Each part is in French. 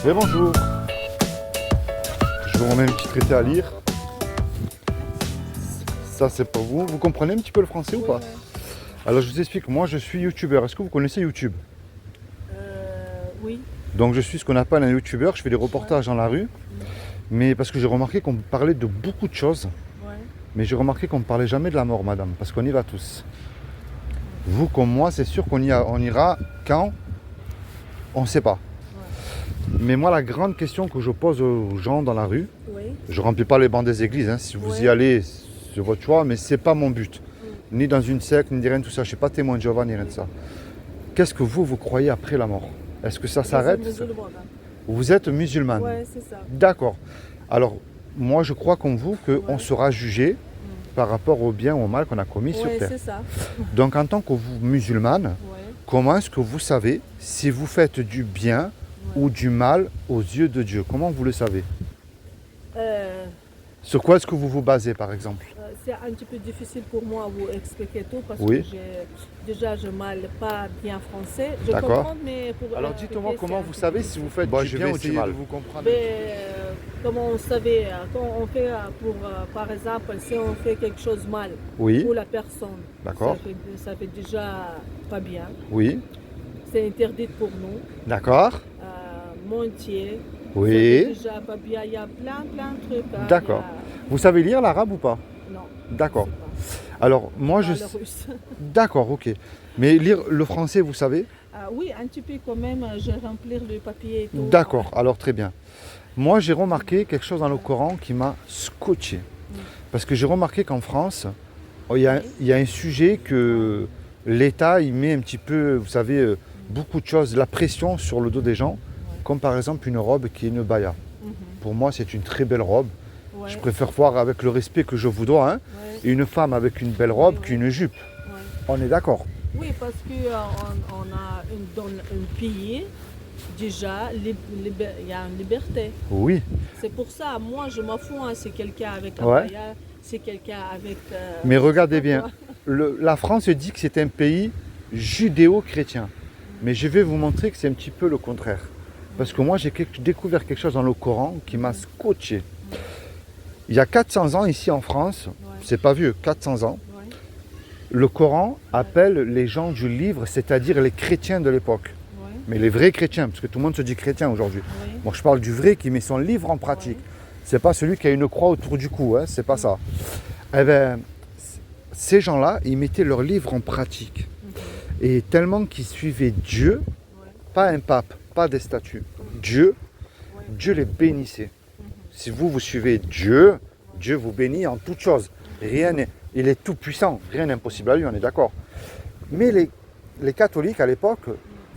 Mais bonjour. Je vous remets un petit traité à lire. Ça c'est pour vous. Vous comprenez un petit peu le français ou pas? Alors je vous explique, moi je suis youtubeur. Est-ce que vous connaissez YouTube? Oui. Donc je suis ce qu'on appelle un youtubeur, je fais des reportages dans la rue. Mais parce que j'ai remarqué qu'on parlait de beaucoup de choses. Ouais. Mais j'ai remarqué qu'on ne parlait jamais de la mort, madame, parce qu'on y va tous. Vous comme moi, c'est sûr qu'on ira quand on ne sait pas. Mais moi, la grande question que je pose aux gens dans la rue, Oui. je ne remplis pas les bancs des églises, hein. Si vous y allez, c'est votre choix, mais ce n'est pas mon but. Ni dans une secte, ni rien de tout ça. Je ne suis pas témoin de Jéhovah, ni rien de ça. Qu'est-ce que vous croyez après la mort? Est-ce que ça s'arrête? Vous êtes musulmane? Oui, c'est ça. D'accord. Alors, moi, je crois comme vous qu'on sera jugé par rapport au bien ou au mal qu'on a commis sur Oui, terre. c'est ça. Donc, en tant que vous, musulmane, Ouais. comment est-ce que vous savez si vous faites du bien ou du mal aux yeux de Dieu? Comment vous le savez? Sur quoi est-ce que vous vous basez, par exemple? C'est un petit peu difficile pour moi de vous expliquer tout parce Oui. que déjà je ne parle pas bien français. Je D'accord. comprends, mais pour Alors, expliquer, dites-moi comment c'est un vous peu savez difficile. si vous faites du bien ou du mal? Vous comprendre. Mais comment on savait, quand on fait, par exemple, si on fait quelque chose mal Oui, pour la personne, D'accord. ça fait déjà pas bien. oui, C'est interdit pour nous. d'accord, Mentir. Ça fait oui, déjà pas bien. Il y a plein de trucs. Hein. d'accord. Vous savez lire l'arabe ou pas? Non. D'accord. Je sais Alors, moi, pas. je... Le russe. D'accord, ok. Mais lire le français, vous savez? Oui, un petit peu quand même. Je remplir le papier et tout. D'accord, alors très bien. Moi, j'ai remarqué quelque chose dans le Coran qui m'a scotché. Parce que j'ai remarqué qu'en France, il y a un sujet que l'État, il met un petit peu, vous savez, beaucoup de choses, la pression sur le dos des gens, comme par exemple une robe qui est une baya. Pour moi, c'est une très belle robe. Ouais. Je préfère voir avec le respect que je vous dois, hein, Ouais. une femme avec une belle robe Oui. qu'une jupe. Ouais. On est d'accord? Oui, parce qu'on a dans un pays, déjà, il y a une liberté. Oui, C'est pour ça, moi, je m'en fous. Hein, c'est quelqu'un avec un Ouais. maillard, c'est quelqu'un avec. mais je sais regardez pas bien, quoi. la France dit que c'est un pays judéo-chrétien. Mais je vais vous montrer que c'est un petit peu le contraire. Parce que moi, j'ai découvert quelque chose dans le Coran qui m'a scotché. Il y a 400 ans, ici en France, c'est pas vieux, 400 ans, Ouais. le Coran appelle les gens du livre, c'est-à-dire les chrétiens de l'époque. Ouais. Mais les vrais chrétiens, parce que tout le monde se dit chrétien aujourd'hui. Ouais. Moi, je parle du vrai qui met son livre en pratique. C'est pas celui qui a une croix autour du cou, hein, c'est pas ça. Eh bien, ces gens-là, ils mettaient leur livre en pratique. Et tellement qu'ils suivaient Dieu, pas un pape, pas des statues, Dieu, Dieu les bénissait. Si vous suivez Dieu, Dieu vous bénit en toutes choses. Il est tout puissant, rien n'est impossible à lui, on est d'accord. Mais les catholiques à l'époque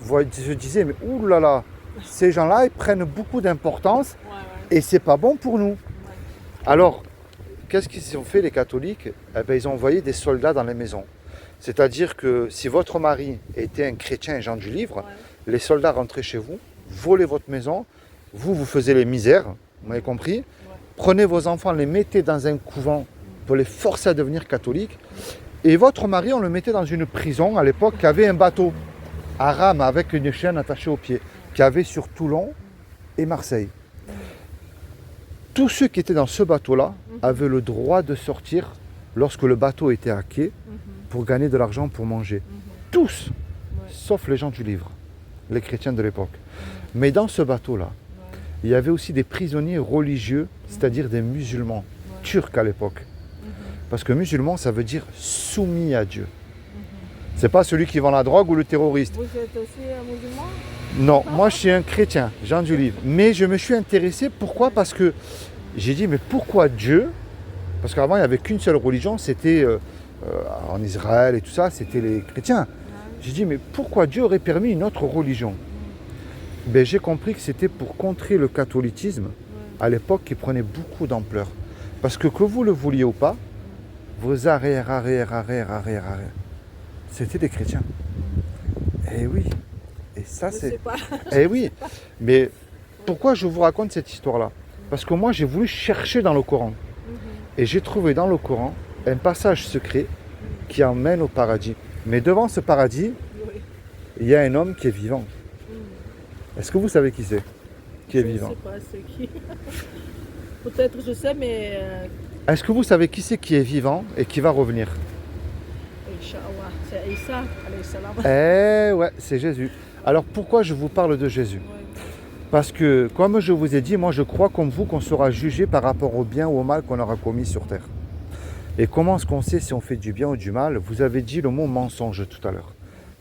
se disaient, mais oulala, ces gens-là, ils prennent beaucoup d'importance et c'est pas bon pour nous. Alors, qu'est-ce qu'ils ont fait les catholiques? Eh bien, ils ont envoyé des soldats dans les maisons. C'est-à-dire que si votre mari était un chrétien, un gens du livre, les soldats rentraient chez vous, volaient votre maison, vous faisiez les misères, vous m'avez compris? Prenez vos enfants, les mettez dans un couvent pour les forcer à devenir catholiques. Et votre mari, on le mettait dans une prison à l'époque qui avait un bateau à rame avec une chaîne attachée au pied, qui avait sur Toulon et Marseille. Tous ceux qui étaient dans ce bateau-là avaient le droit de sortir lorsque le bateau était à quai pour gagner de l'argent pour manger. Tous, sauf les gens du livre, les chrétiens de l'époque. Mais dans ce bateau-là, il y avait aussi des prisonniers religieux, c'est-à-dire des musulmans, turcs à l'époque. Parce que musulman, ça veut dire soumis à Dieu. C'est pas celui qui vend la drogue ou le terroriste. Vous êtes aussi musulman? Non, moi je suis un chrétien, Jean du livre. Mais je me suis intéressé, pourquoi? Parce que j'ai dit, mais pourquoi Dieu? Parce qu'avant, il n'y avait qu'une seule religion, c'était en Israël et tout ça, c'était les chrétiens. J'ai dit, mais pourquoi Dieu aurait permis une autre religion? Ben, j'ai compris que c'était pour contrer le catholicisme à l'époque qui prenait beaucoup d'ampleur. Parce que vous le vouliez ou pas, vos arrière, c'était des chrétiens. Eh oui, et ça Je c'est... sais pas. Eh oui, mais pourquoi je vous raconte cette histoire-là? Parce que moi j'ai voulu chercher dans le Coran. Et j'ai trouvé dans le Coran un passage secret qui emmène au paradis. Mais devant ce paradis, Oui. il y a un homme qui est vivant. Est-ce que vous savez qui c'est? qui est Je vivant. ne sais pas c'est qui. Peut-être je sais, mais Est-ce que vous savez qui c'est qui est vivant et qui va revenir? Inch'Allah, c'est Isa, alayhi salam. Eh ouais, c'est Jésus. Alors pourquoi je vous parle de Jésus? Ouais. Parce que, comme je vous ai dit, moi je crois comme vous qu'on sera jugé par rapport au bien ou au mal qu'on aura commis sur terre. Et comment est-ce qu'on sait si on fait du bien ou du mal? Vous avez dit le mot mensonge tout à l'heure.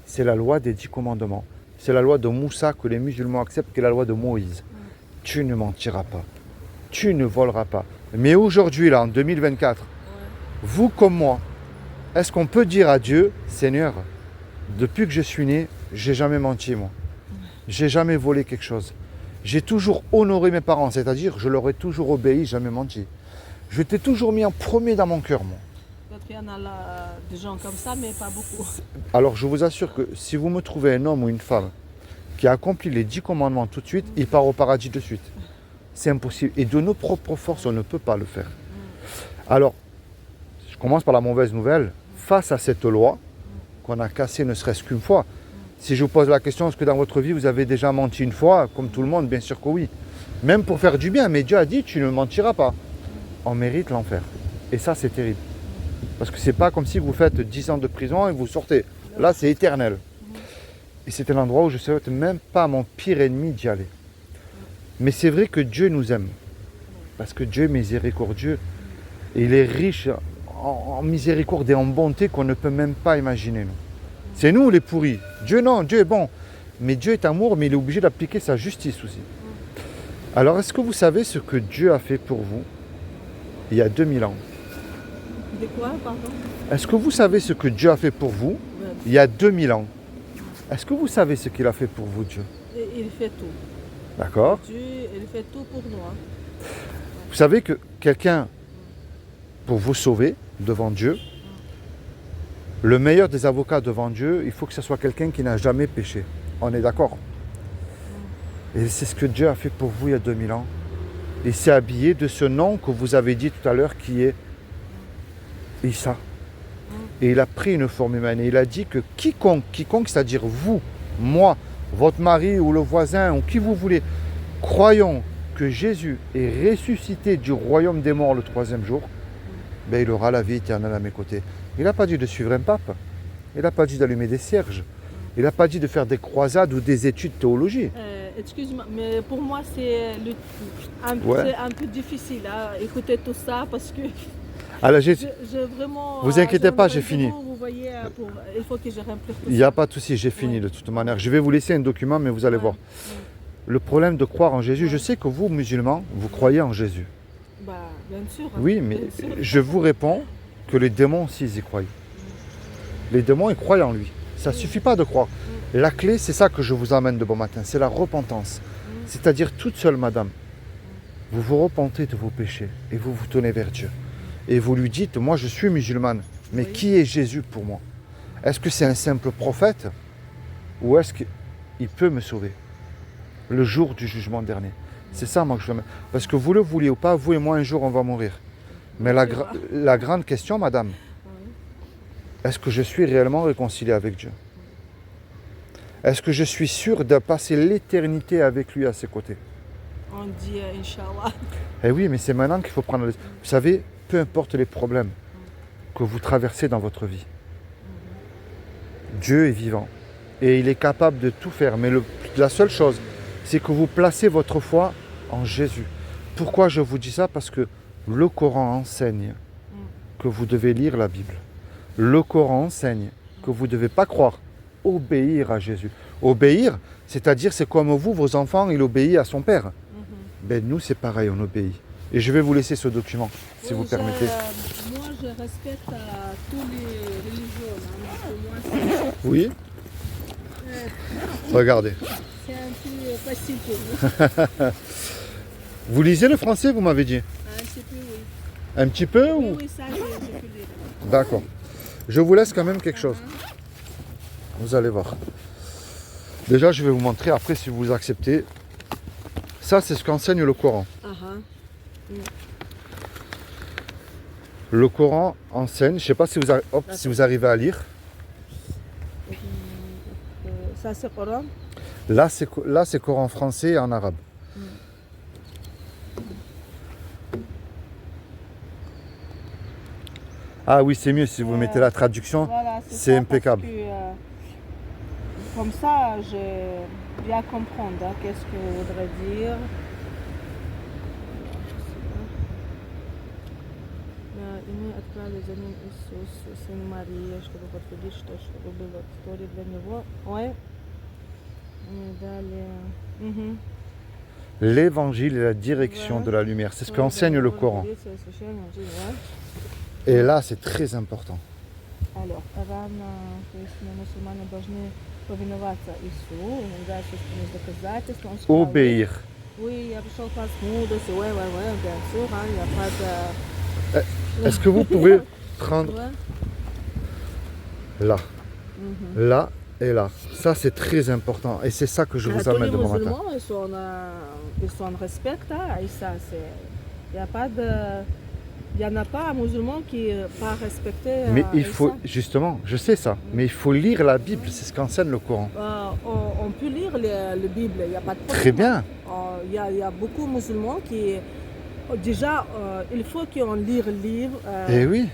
C'est la loi des 10 commandements. C'est la loi de Moussa que les musulmans acceptent, qui est la loi de Moïse. Tu ne mentiras pas. Tu ne voleras pas. Mais aujourd'hui, là, en 2024, Ouais. vous comme moi, est-ce qu'on peut dire à Dieu, Seigneur, depuis que je suis né, j'ai jamais menti, moi. J'ai jamais volé quelque chose. J'ai toujours honoré mes parents, c'est-à-dire je leur ai toujours obéi, jamais menti. Je t'ai toujours mis en premier dans mon cœur, moi. Peut-être qu'il y en a là, des gens comme ça, mais pas beaucoup. Alors je vous assure que si vous me trouvez un homme ou une femme qui a accompli les 10 commandements tout de suite, il part au paradis de suite. C'est impossible. Et de nos propres forces, on ne peut pas le faire. Alors, je commence par la mauvaise nouvelle. Face à cette loi qu'on a cassée ne serait-ce qu'une fois, si je vous pose la question, est-ce que dans votre vie, vous avez déjà menti une fois? Comme tout le monde, bien sûr que oui. Même pour faire du bien. Mais Dieu a dit, tu ne mentiras pas. On mérite l'enfer. Et ça, c'est terrible. Parce que c'est pas comme si vous faites 10 ans de prison et vous sortez. Là, c'est éternel. Et c'est un endroit où je ne souhaite même pas à mon pire ennemi d'y aller. Mais c'est vrai que Dieu nous aime. Parce que Dieu est miséricordieux. Et il est riche en miséricorde et en bonté qu'on ne peut même pas imaginer. Nous. C'est nous les pourris. Dieu non, Dieu est bon. Mais Dieu est amour, mais il est obligé d'appliquer sa justice aussi. Alors, est-ce que vous savez ce que Dieu a fait pour vous il y a 2000 ans? De quoi, pardon? Est-ce que vous savez ce que Dieu a fait pour vous Ouais. il y a 2000 ans? Est-ce que vous savez ce qu'il a fait pour vous, Dieu? Et il fait tout. D'accord? Dieu, il fait tout pour nous. Hein. Vous savez que quelqu'un, pour vous sauver devant Dieu, le meilleur des avocats devant Dieu, il faut que ce soit quelqu'un qui n'a jamais péché. On est d'accord? Et c'est ce que Dieu a fait pour vous il y a 2000 ans. Il s'est habillé de ce nom que vous avez dit tout à l'heure qui est Issa. Et il a pris une forme humaine. Et il a dit que quiconque, c'est-à-dire vous, moi, votre mari ou le voisin ou qui vous voulez, croyons que Jésus est ressuscité du royaume des morts le 3e jour, ben il aura la vie éternelle à mes côtés. Il n'a pas dit de suivre un pape. Il n'a pas dit d'allumer des cierges. Il n'a pas dit de faire des croisades ou des études de théologie. Excuse-moi, mais pour moi, c'est Ouais. c'est un peu difficile à écouter tout ça parce que Alors, j'ai vraiment. Vous inquiétez pas, j'ai vraiment, fini. Vous voyez, il faut que je remplisse tout Il n'y a pas de souci, j'ai fini de toute manière. Je vais vous laisser un document, mais vous allez Ouais. voir. Le problème de croire en Jésus, je sais que vous, musulmans, vous croyez en Jésus. Bah, bien sûr. Oui, mais bien sûr. je vous réponds que les démons aussi, ils y croient. Les démons, ils croient en lui. Ça ne suffit pas de croire. La clé, c'est ça que je vous amène de bon matin, c'est la repentance. C'est-à-dire toute seule, madame, vous vous repentez de vos péchés et vous vous tournez vers Dieu. Et vous lui dites, moi je suis musulmane, mais Oui. qui est Jésus pour moi? Est-ce que c'est un simple prophète ou est-ce qu'il peut me sauver le jour du jugement dernier? C'est ça, moi, que je veux. Parce que vous le vouliez ou pas, vous et moi, un jour, on va mourir. Mais la grande question, madame, Ouais. est-ce que je suis réellement réconcilié avec Dieu? Est-ce que je suis sûr de passer l'éternité avec lui à ses côtés? On dit Inch'Allah. Eh oui, mais c'est maintenant qu'il faut prendre... Vous savez, peu importe les problèmes que vous traversez dans votre vie, Dieu est vivant et il est capable de tout faire. Mais la seule chose, c'est que vous placez votre foi en Jésus. Pourquoi je vous dis ça? Parce que le Coran enseigne que vous devez lire la Bible. Le Coran enseigne que vous ne devez pas croire, obéir à Jésus. Obéir, c'est-à-dire c'est comme vous, vos enfants, il obéit à son père. Ben nous, c'est pareil, on obéit. Et je vais vous laisser ce document, si vous permettez. Moi, je respecte tous les religions. Hein. Pour moi, Oui? Regardez. c'est un peu facile pour vous. Vous lisez le français, vous m'avez dit? Un petit peu, oui. Un petit peu Oui, ou... oui, ça, je peux lire. D'accord. Je vous laisse quand même quelque chose. Vous allez voir. Déjà, je vais vous montrer après si vous acceptez. Ça, c'est ce qu'enseigne le Coran. Le Coran enseigne, je ne sais pas si si vous arrivez à lire. Ça, c'est Coran. Là, c'est Coran français et en arabe. Ah oui, c'est mieux si vous mettez la traduction. Voilà, c'est ça, impeccable. parce que, comme ça, je bien comprendre qu'est-ce que voudrait dire. И мы отправили за ним Иисус, сын Марии, чтобы подтвердить, что было в Торе для него. Ouais. Далее. L'évangile est la direction de la lumière. C'est ce qu'enseigne le Coran. Et là, c'est très important. Alors, рано, то есть мусульмане должны повиноваться Иисусу, да, собственные доказательства. Он сказал, Obéir. oui, я пришел к вас мудрости, ouais, bien sûr, il n'y a pas de... Est-ce que vous pouvez prendre Ouais. là, là et là? Ça, c'est très important. Et c'est ça que je vous Tous les amène demain matin. musulmans, ils sont respectent, et ça, c'est... Il n'y a pas de... Il n'y en a pas un musulman qui n'est pas respecté. Mais il faut, justement, je sais ça, mais il faut lire la Bible, c'est ce qu'enseigne le Coran. On peut lire la Bible, il n'y a pas de problème. Très bien. Il y a beaucoup de musulmans qui... Déjà, il faut qu'on lise le livre Oui.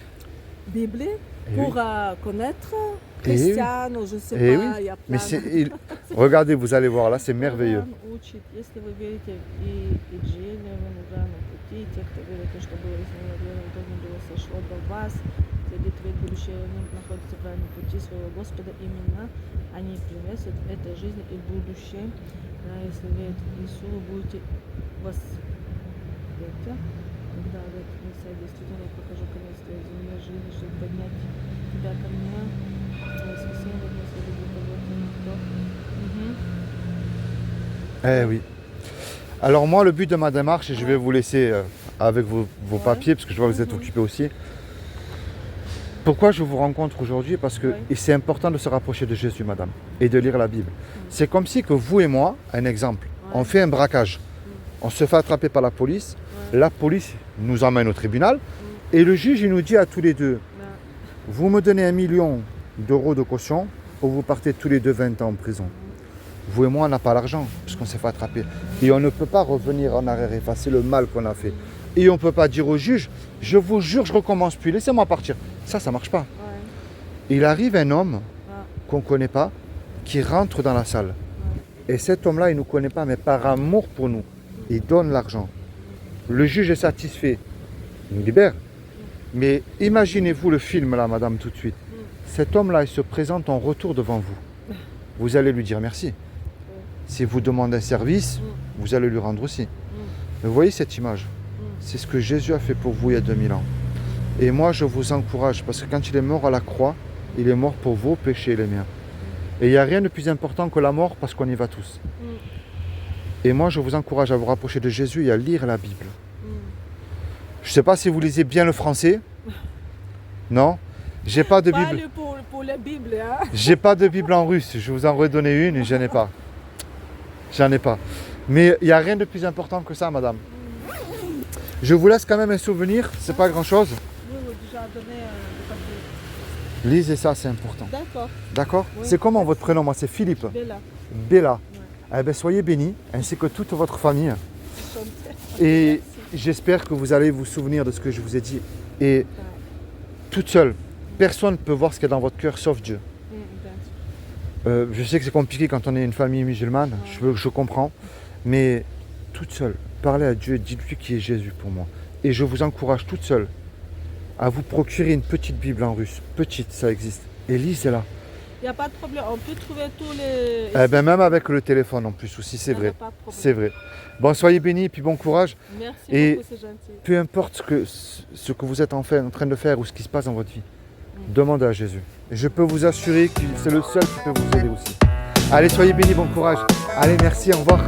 Bible Eh pour connaître chrétien ou je ne sais pas. Oui. Il y a plein Mais regardez, vous allez voir, là, c'est merveilleux. Если вы верите и Евангелию, данном пути, те, кто верит, что было изменено верой, должно было сошло до вас, те, где будущее находится в правильном пути своего Господа, именно они принесут этой жизни и будущее. Да, если верить в Иисуса, будете вас когда Мессия действительно покажу конец твоей земной жизни, чтобы поднять тебя ко мне, воскресенье, если любит того, кто. Oui. Alors moi, le but de ma démarche, et je vais vous laisser avec vos papiers, parce que je vois que vous êtes occupé aussi. Pourquoi je vous rencontre aujourd'hui? Parce que c'est important de se rapprocher de Jésus, madame, et de lire la Bible. C'est comme si que vous et moi, un exemple, on fait un braquage. On se fait attraper par la police. La police nous emmène au tribunal. Et le juge, il nous dit à tous les deux, vous me donnez 1 million d'euros de caution ou vous partez tous les deux 20 ans en prison. Vous et moi, on n'a pas l'argent, puisqu'on s'est fait attraper. Et on ne peut pas revenir en arrière, effacer le mal qu'on a fait. Et on ne peut pas dire au juge, je vous jure, je recommence plus, laissez-moi partir. Ça ne marche pas. Il arrive un homme qu'on ne connaît pas, qui rentre dans la salle. Et cet homme-là, il ne nous connaît pas, mais par amour pour nous, il donne l'argent. Le juge est satisfait, il nous libère. Mais imaginez-vous le film là, madame, tout de suite. Cet homme-là, il se présente en retour devant vous. Vous allez lui dire merci. Si vous demandez un service, vous allez lui rendre aussi. Mais vous voyez cette image? C'est ce que Jésus a fait pour vous il y a 2000 ans. Et moi, je vous encourage, parce que quand il est mort à la croix, il est mort pour vos péchés et les miens. Et il n'y a rien de plus important que la mort, parce qu'on y va tous. Et moi, je vous encourage à vous rapprocher de Jésus et à lire la Bible. Je ne sais pas si vous lisez bien le français. Non? J'ai pas de Bible. Pour la Bible, hein? J'ai pas de Bible en russe. Je vous en redonner une et j'en ai pas. J'en ai pas. Mais il n'y a rien de plus important que ça, madame. Je vous laisse quand même un souvenir. C'est pas grand-chose. Oui, déjà donné le papier. Lisez ça, c'est important. D'accord. D'accord? Oui. C'est comment votre prénom? Moi, c'est Philippe. Bella. Bella. Eh bien, soyez bénis, ainsi que toute votre famille. Et j'espère que vous allez vous souvenir de ce que je vous ai dit. Et toute seule, personne ne peut voir ce qu'il y a dans votre cœur sauf Dieu. Je sais que c'est compliqué quand on est une famille musulmane, je comprends. Mais toute seule, parlez à Dieu et dites-lui qui est Jésus pour moi. Et je vous encourage toute seule à vous procurer une petite Bible en russe. Petite, ça existe. Et lisez-la. Il n'y a pas de problème, on peut trouver tous les... Eh ben, même avec le téléphone en plus aussi, c'est vrai. C'est vrai. Bon, soyez bénis et puis bon courage. Merci et beaucoup, c'est gentil. Peu importe ce que vous êtes en train de faire ou ce qui se passe dans votre vie, demandez à Jésus. Et je peux vous assurer que c'est le seul qui peut vous aider aussi. Allez, soyez bénis, bon courage. Allez, merci, au revoir.